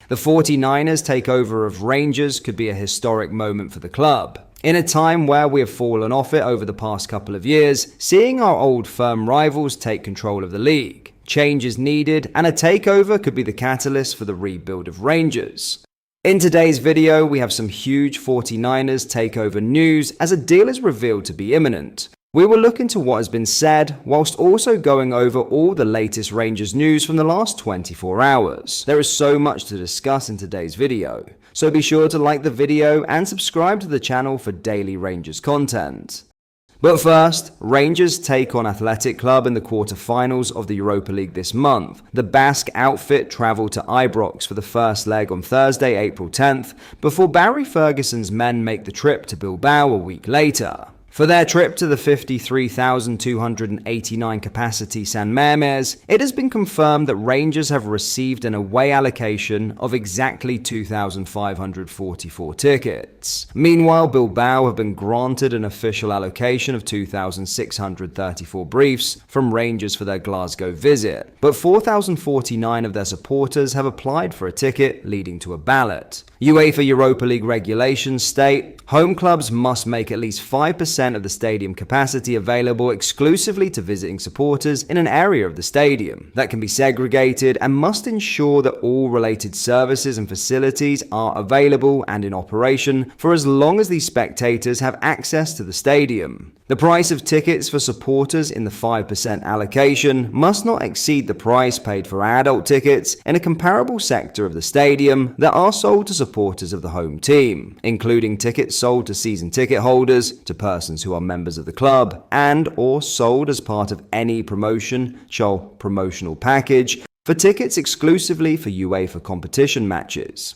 The 49ers takeover of Rangers could be a historic moment for the club. In a time where we have fallen off it over the past couple of years, seeing our old firm rivals take control of the league. Change is needed, and a takeover could be the catalyst for the rebuild of Rangers. In today's video, we have some huge 49ers takeover news as a deal is revealed to be imminent. We will look into what has been said, whilst also going over all the latest Rangers news from the last 24 hours. There is so much to discuss in today's video, so be sure to like the video and subscribe to the channel for daily Rangers content. But first, Rangers take on Athletic Club in the quarter-finals of the Europa League this month. The Basque outfit travel to Ibrox for the first leg on Thursday, April 10th, before Barry Ferguson's men make the trip to Bilbao a week later. For their trip to the 53,289 capacity San Mamés, it has been confirmed that Rangers have received an away allocation of exactly 2,544 tickets. Meanwhile, Bilbao have been granted an official allocation of 2,634 briefs from Rangers for their Glasgow visit, but 4,049 of their supporters have applied for a ticket, leading to a ballot. UEFA Europa League regulations state home clubs must make at least 5% of the stadium capacity available exclusively to visiting supporters in an area of the stadium that can be segregated, and must ensure that all related services and facilities are available and in operation for as long as these spectators have access to the stadium. The price of tickets for supporters in the 5% allocation must not exceed the price paid for adult tickets in a comparable sector of the stadium that are sold to supporters of the home team, including tickets sold to season ticket holders, to persons who are members of the club, and or sold as part of any promotional package for tickets exclusively for UEFA competition matches.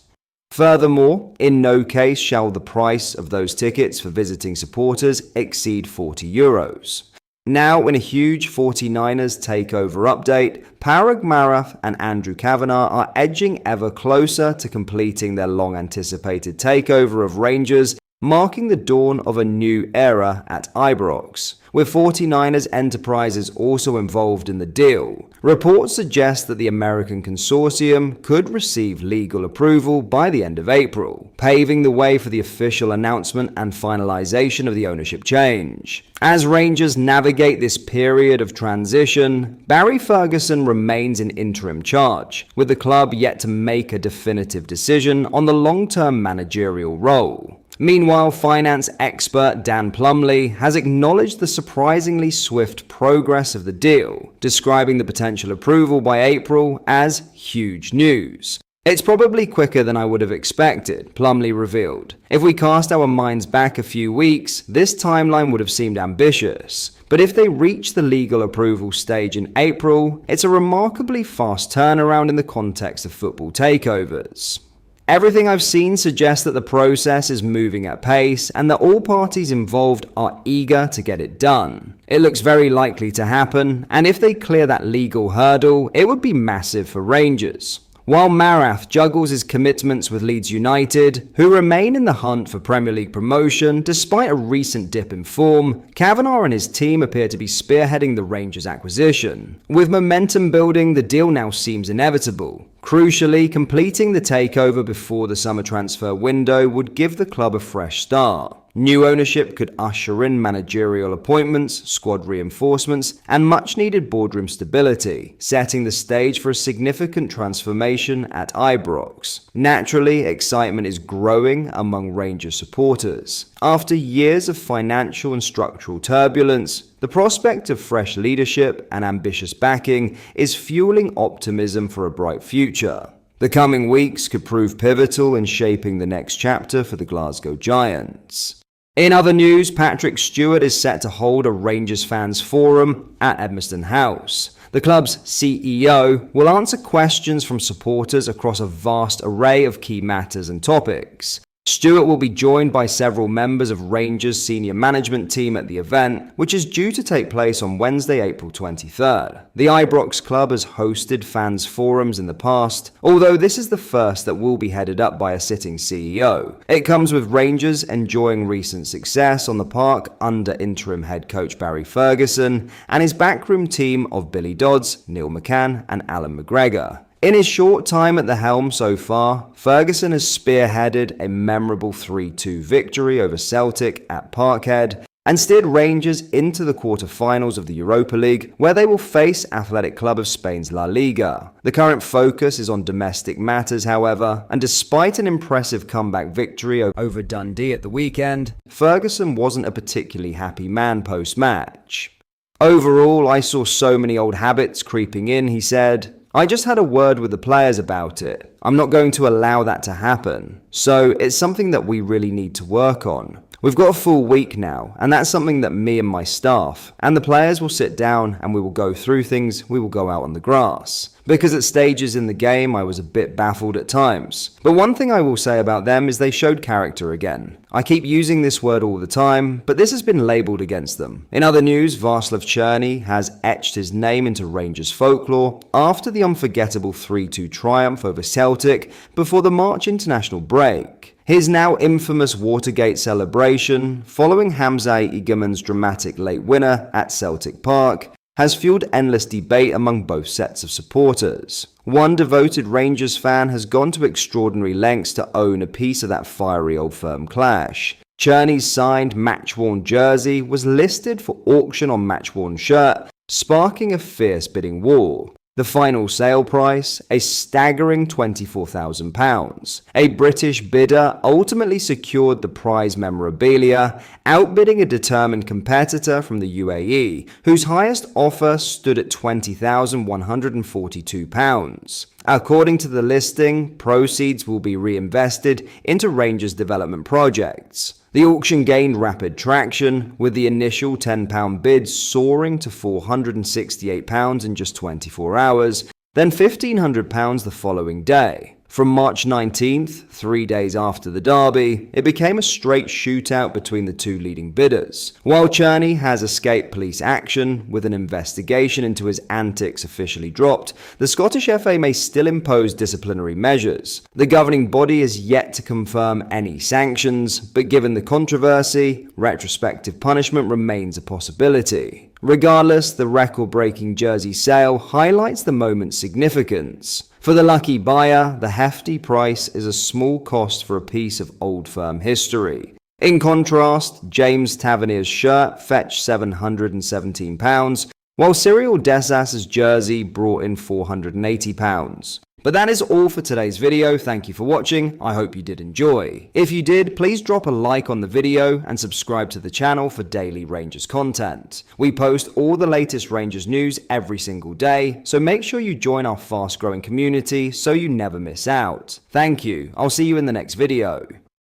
Furthermore, in no case shall the price of those tickets for visiting supporters exceed €40. Now, in a huge 49ers takeover update, Parag Marath and Andrew Kavanagh are edging ever closer to completing their long-anticipated takeover of Rangers, marking the dawn of a new era at Ibrox, with 49ers enterprises also involved in the deal. Reports suggest that the American consortium could receive legal approval by the end of April, paving the way for the official announcement and finalization of the ownership change. As Rangers navigate this period of transition, Barry Ferguson remains in interim charge, with the club yet to make a definitive decision on the long-term managerial role. Meanwhile, finance expert Dan Plumley has acknowledged the surprisingly swift progress of the deal, describing the potential approval by April as huge news. It's probably quicker than I would have expected, Plumley revealed. If we cast our minds back a few weeks, this timeline would have seemed ambitious. But if they reach the legal approval stage in April, it's a remarkably fast turnaround in the context of football takeovers. Everything I've seen suggests that the process is moving at pace and that all parties involved are eager to get it done. It looks very likely to happen, and if they clear that legal hurdle, it would be massive for Rangers. While Marath juggles his commitments with Leeds United, who remain in the hunt for Premier League promotion despite a recent dip in form, Kavanagh and his team appear to be spearheading the Rangers acquisition. With momentum building, the deal now seems inevitable. Crucially, completing the takeover before the summer transfer window would give the club a fresh start. New ownership could usher in managerial appointments, squad reinforcements, and much-needed boardroom stability, setting the stage for a significant transformation at Ibrox. Naturally, excitement is growing among Rangers supporters. After years of financial and structural turbulence, the prospect of fresh leadership and ambitious backing is fueling optimism for a bright future. The coming weeks could prove pivotal in shaping the next chapter for the Glasgow Giants. In other news, Patrick Stewart is set to hold a Rangers fans forum at Edmiston House. The club's CEO will answer questions from supporters across a vast array of key matters and topics. Stewart will be joined by several members of Rangers' senior management team at the event, which is due to take place on Wednesday, April 23rd. The Ibrox club has hosted fans' forums in the past, although this is the first that will be headed up by a sitting CEO. It comes with Rangers enjoying recent success on the park under interim head coach Barry Ferguson and his backroom team of Billy Dodds, Neil McCann and Alan McGregor. In his short time at the helm so far, Ferguson has spearheaded a memorable 3-2 victory over Celtic at Parkhead and steered Rangers into the quarter-finals of the Europa League, where they will face Athletic Club of Spain's La Liga. The current focus is on domestic matters, however, and despite an impressive comeback victory over Dundee at the weekend, Ferguson wasn't a particularly happy man post-match. "Overall, I saw so many old habits creeping in," he said. "I just had a word with the players about it. I'm not going to allow that to happen. So it's something that we really need to work on. We've got a full week now, and that's something that me and my staff and the players will sit down and we will go through things, we will go out on the grass." Because at stages in the game I was a bit baffled at times. But one thing I will say about them is they showed character again. I keep using this word all the time, but this has been labelled against them. In other news, Václav Černý has etched his name into Rangers folklore after the unforgettable 3-2 triumph over Celtic before the March international break. His now infamous Watergate celebration, following Hamza Egemen's dramatic late winner at Celtic Park, has fueled endless debate among both sets of supporters. One devoted Rangers fan has gone to extraordinary lengths to own a piece of that fiery old firm clash. Černy's signed match-worn jersey was listed for auction on Match-Worn Shirt, sparking a fierce bidding war. The final sale price, a staggering £24,000. A British bidder ultimately secured the prize memorabilia, outbidding a determined competitor from the UAE, whose highest offer stood at £20,142. According to the listing, proceeds will be reinvested into Rangers development projects. The auction gained rapid traction, with the initial £10 bid soaring to £468 in just 24 hours, then £1,500 the following day. From March 19th, 3 days after the derby, it became a straight shootout between the two leading bidders. While Černý has escaped police action, with an investigation into his antics officially dropped, the Scottish FA may still impose disciplinary measures. The governing body is yet to confirm any sanctions, but given the controversy, retrospective punishment remains a possibility. Regardless, the record-breaking jersey sale highlights the moment's significance. For the lucky buyer, the hefty price is a small cost for a piece of old firm history. In contrast, James Tavernier's shirt fetched £717, while Cyril Dessas's jersey brought in £480. But that is all for today's video. Thank you for watching. I hope you did enjoy. If you did, please drop a like on the video and subscribe to the channel for daily Rangers content. We post all the latest Rangers news every single day, so make sure you join our fast-growing community so you never miss out. Thank you. I'll see you in the next video.